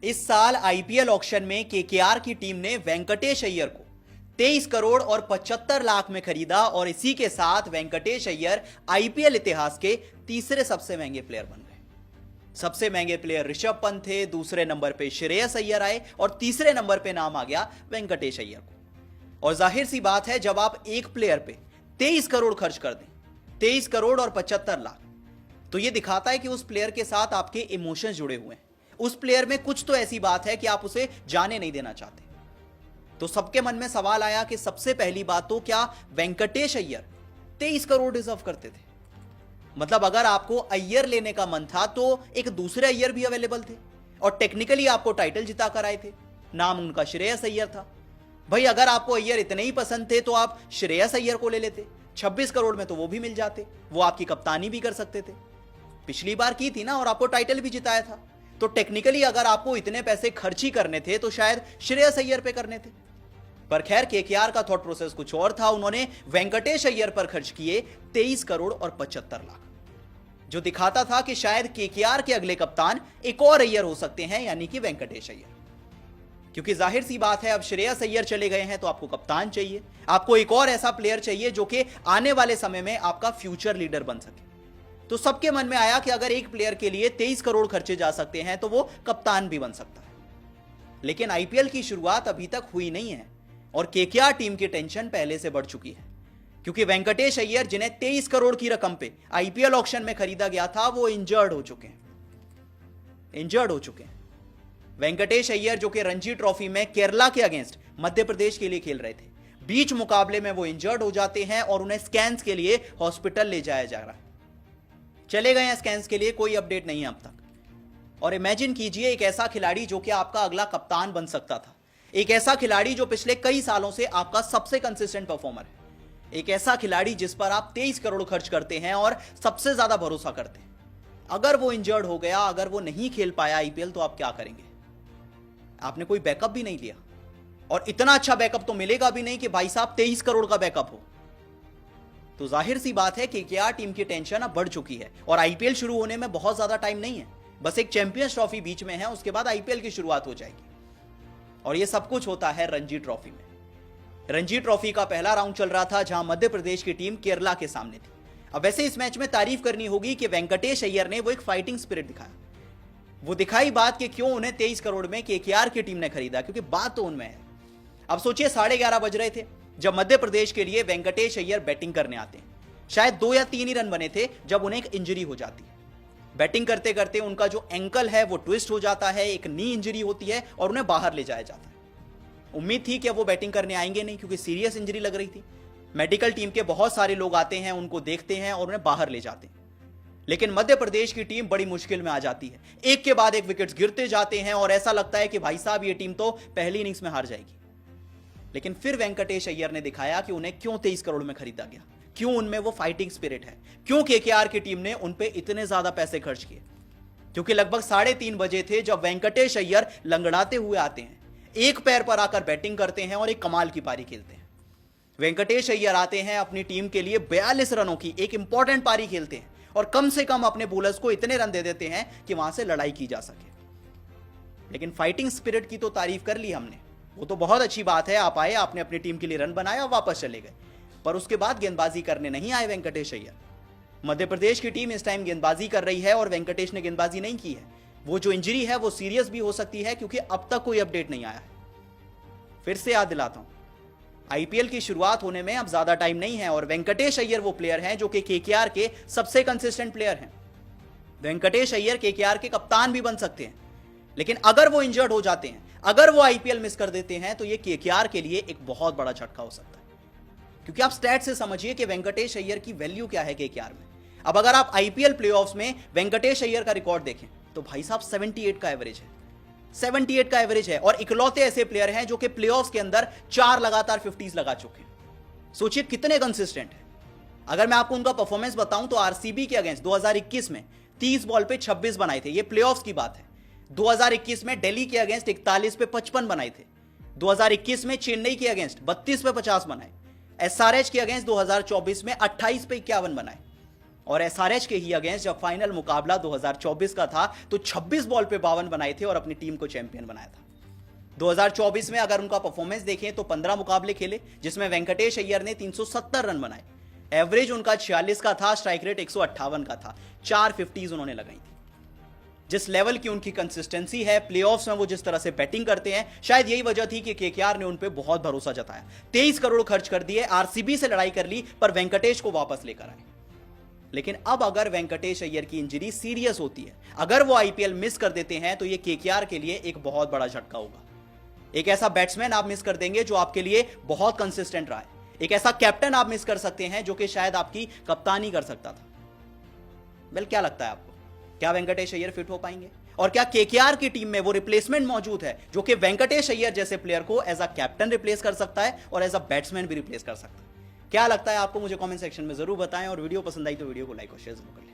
इस साल IPL auction में केकेआर की टीम ने वेंकटेश अय्यर को 23 करोड़ और 75 लाख में खरीदा और इसी के साथ वेंकटेश अय्यर आईपीएल इतिहास के तीसरे सबसे महंगे प्लेयर बन गए। सबसे महंगे प्लेयर ऋषभ पंत थे, दूसरे नंबर पे श्रेयस अय्यर आए और तीसरे नंबर पे नाम आ गया वेंकटेश अय्यर को। और जाहिर सी बात है, जब आप एक प्लेयर पे 23 करोड़ खर्च कर दें, 23 करोड़ और 75 लाख, तो यह दिखाता है कि उस प्लेयर के साथ आपके इमोशंस जुड़े हुए हैं। उस प्लेयर में कुछ तो ऐसी बात है कि आप उसे जाने नहीं देना चाहते। तो सबके मन में सवाल आया कि सबसे पहली बात तो क्या वेंकटेश अय्यर 23 करोड़ डिजर्व करते थे? मतलब अगर आपको अय्यर लेने का मन था तो एक दूसरे अय्यर भी अवेलेबल थे और टेक्निकली आपको टाइटल जिता कर आए थे। नाम उनका श्रेयस अय्यर था। भाई अगर आपको अय्यर इतने ही पसंद थे तो आप श्रेयस अय्यर को ले लेते। 26 करोड़ में तो वो भी मिल जाते, वो आपकी कप्तानी भी कर सकते थे, पिछली बार की थी ना, और आपको टाइटल भी जिताया था। तो टेक्निकली अगर आपको इतने पैसे खर्च ही करने थे तो शायद श्रेयस अय्यर पे करने थे। पर खैर केकेआर का थॉट प्रोसेस कुछ और था। उन्होंने वेंकटेश अय्यर पर खर्च किए 23 करोड़ और 75 लाख, जो दिखाता था कि शायद केकेआर के अगले कप्तान एक और अय्यर हो सकते हैं, यानी कि वेंकटेश अय्यर। क्योंकि जाहिर सी बात है, अब श्रेयस अय्यर चले गए हैं तो आपको कप्तान चाहिए, आपको एक और ऐसा प्लेयर चाहिए जो कि आने वाले समय में आपका फ्यूचर लीडर बन सके। तो सबके मन में आया कि अगर एक प्लेयर के लिए 23 करोड़ खर्चे जा सकते हैं तो वो कप्तान भी बन सकता है। लेकिन आईपीएल की शुरुआत अभी तक हुई नहीं है और केकेआर टीम की टेंशन पहले से बढ़ चुकी है, क्योंकि वेंकटेश अय्यर, जिन्हें 23 करोड़ की रकम पे आईपीएल ऑक्शन में खरीदा गया था, वो इंजर्ड हो चुके हैं। वेंकटेश अय्यर जो कि रणजी ट्रॉफी में केरला के अगेंस्ट मध्य प्रदेश के लिए खेल रहे थे, बीच मुकाबले में वो इंजर्ड हो जाते हैं और उन्हें स्कैन्स के लिए हॉस्पिटल ले जाया जा रहा है। चले गए हैं स्कैन्स के लिए, कोई अपडेट नहीं है अब तक। और इमेजिन कीजिए, एक ऐसा खिलाड़ी जो कि आपका अगला कप्तान बन सकता था, एक ऐसा खिलाड़ी जो पिछले कई सालों से आपका सबसे कंसिस्टेंट परफॉर्मर है, एक ऐसा खिलाड़ी जिस पर आप 23 करोड़ खर्च करते हैं और सबसे ज्यादा भरोसा करते हैं। अगर वो इंजर्ड हो गया, अगर वो नहीं खेल पाया आईपीएल, तो आप क्या करेंगे? आपने कोई बैकअप भी नहीं लिया, और इतना अच्छा बैकअप तो मिलेगा भी नहीं कि भाई साहब 23 करोड़ का बैकअप हो। तो जाहिर सी बात है कि केकेआर टीम की टेंशन अब बढ़ चुकी है और आईपीएल शुरू होने में बहुत ज्यादा टाइम नहीं है, बस एक चैंपियंस ट्रॉफी बीच में है, उसके बाद आईपीएल की शुरुआत हो जाएगी। और यह सब कुछ होता है रणजी ट्रॉफी में। रणजी ट्रॉफी का पहला राउंड चल रहा था जहां मध्य प्रदेश की टीम केरला के सामने थी। अब वैसे इस मैच में तारीफ करनी होगी कि वेंकटेश अय्यर ने वो एक फाइटिंग स्पिरिट दिखाया। वो दिखाई बात कि क्यों उन्हें 23 करोड़ में केकेआर की टीम ने खरीदा, क्योंकि बात तो उनमें है। अब सोचिए 11:30 बज रहे थे जब मध्य प्रदेश के लिए वेंकटेश अय्यर बैटिंग करने आते हैं। शायद 2 या 3 ही रन बने थे जब उन्हें एक इंजरी हो जाती है। बैटिंग करते करते उनका जो एंकल है वो ट्विस्ट हो जाता है, एक नी इंजरी होती है और उन्हें बाहर ले जाया जाता है। उम्मीद थी कि वो बैटिंग करने आएंगे नहीं, क्योंकि सीरियस इंजरी लग रही थी। मेडिकल टीम के बहुत सारे लोग आते हैं, उनको देखते हैं और उन्हें बाहर ले जाते हैं। लेकिन मध्य प्रदेश की टीम बड़ी मुश्किल में आ जाती है, एक के बाद एक विकेट्स गिरते जाते हैं और ऐसा लगता है कि भाई साहब ये टीम तो पहली इनिंग्स में हार जाएगी। लेकिन फिर वेंकटेश अय्यर ने दिखाया कि उन्हें क्यों 23 करोड़ में खरीदा गया, क्यों उनमें वो फाइटिंग स्पिरिट है, क्यों केकेआर की टीम ने उन पे इतने ज्यादा पैसे खर्च किए। क्योंकि लगभग 3:30 बजे थे जब वेंकटेश अय्यर लंगड़ाते हुए आते हैं, एक पैर पर आकर बैटिंग करते हैं और एक कमाल की पारी खेलते हैं। वेंकटेश अय्यर आते हैं, अपनी टीम के लिए 42 रनों की एक इंपॉर्टेंट पारी खेलते हैं और कम से कम अपने बॉलर्स को इतने रन दे देते हैं कि वहां से लड़ाई की जा सके। लेकिन फाइटिंग स्पिरिट की तो तारीफ कर ली हमने, वो तो बहुत अच्छी बात है, आप आए, आपने अपनी टीम के लिए रन बनाया और वापस चले गए। पर उसके बाद गेंदबाजी करने नहीं आए वेंकटेश अय्यर। मध्य प्रदेश की टीम इस टाइम गेंदबाजी कर रही है और वेंकटेश ने गेंदबाजी नहीं की है। वो जो इंजरी है वो सीरियस भी हो सकती है, क्योंकि अब तक कोई अपडेट नहीं आया है। फिर से याद दिलाता हूं, आईपीएल की शुरुआत होने में अब ज्यादा टाइम नहीं है और वेंकटेश अय्यर वो प्लेयर हैं जो कि केकेआर के सबसे कंसिस्टेंट प्लेयर हैं। वेंकटेश अय्यर केकेआर के कप्तान भी बन सकते हैं, लेकिन अगर वो इंजर्ड हो जाते हैं, अगर वो आईपीएल मिस कर देते हैं, तो ये केकेआर के लिए एक बहुत बड़ा झटका हो सकता है। क्योंकि आप स्टैट से समझिए कि वेंकटेश अय्यर की वैल्यू क्या है केकेआर में। अब अगर आप आईपीएल प्लेऑफ्स में वेंकटेश अय्यर का रिकॉर्ड देखें तो भाई साहब 78 का एवरेज है, 78 का एवरेज है, और इकलौते ऐसे प्लेयर हैं जो कि प्लेऑफ्स के अंदर 4 लगातार 50s लगा चुके हैं। सोचिए कितने कंसिस्टेंट हैं। अगर मैं आपको उनका परफॉर्मेंस बताऊं तो आरसीबी के अगेंस्ट 2021 में 30 बॉल पे 26 बनाए थे, ये प्लेऑफ्स की बात है। 2021 में दिल्ली के अगेंस्ट 41 पे 55 बनाए थे। 2021 में चेन्नई के अगेंस्ट 32 पे 50 बनाए। एसआरएच के अगेंस्ट 2024 में 28 पे 51 बनाए। और एसआरएच के ही अगेंस्ट जब फाइनल मुकाबला 2024 का था तो 26 बॉल पे 52 बनाए थे और अपनी टीम को चैंपियन बनाया था। 2024 में अगर उनका परफॉर्मेंस देखें तो 15 मुकाबले खेले जिसमें वेंकटेश अय्यर ने 370 रन बनाए, एवरेज उनका 46 का था, स्ट्राइक रेट 158 का था, 4 50s उन्होंने लगाई थी। जिस लेवल की उनकी कंसिस्टेंसी है, प्लेऑफ्स में वो जिस तरह से बैटिंग करते हैं, शायद यही वजह थी कि केकेआर ने उन पे बहुत भरोसा जताया। 23 करोड़ खर्च कर दिए, आरसीबी से लड़ाई कर ली, पर वेंकटेश को वापस लेकर आए। लेकिन अब अगर वेंकटेश अय्यर की इंजरी सीरियस होती है, अगर वो आईपीएल मिस कर देते हैं, तो ये केकेआर के लिए एक बहुत बड़ा झटका होगा। एक ऐसा बैट्समैन आप मिस कर देंगे जो आपके लिए बहुत कंसिस्टेंट रहा है, एक ऐसा कैप्टन आप मिस कर सकते हैं जो कि शायद आपकी कप्तानी कर सकता था। वेल, क्या लगता है आपको, क्या वेंकटेश अय्यर फिट हो पाएंगे? और क्या केकेआर की टीम में वो रिप्लेसमेंट मौजूद है जो कि वेंकटेश अय्यर जैसे प्लेयर को एज अ कैप्टन रिप्लेस कर सकता है और एज अ बैट्समैन भी रिप्लेस कर सकता है? क्या लगता है आपको, मुझे कमेंट सेक्शन में जरूर बताएं। और वीडियो पसंद आई तो वीडियो को लाइक और शेयर जरूर करें।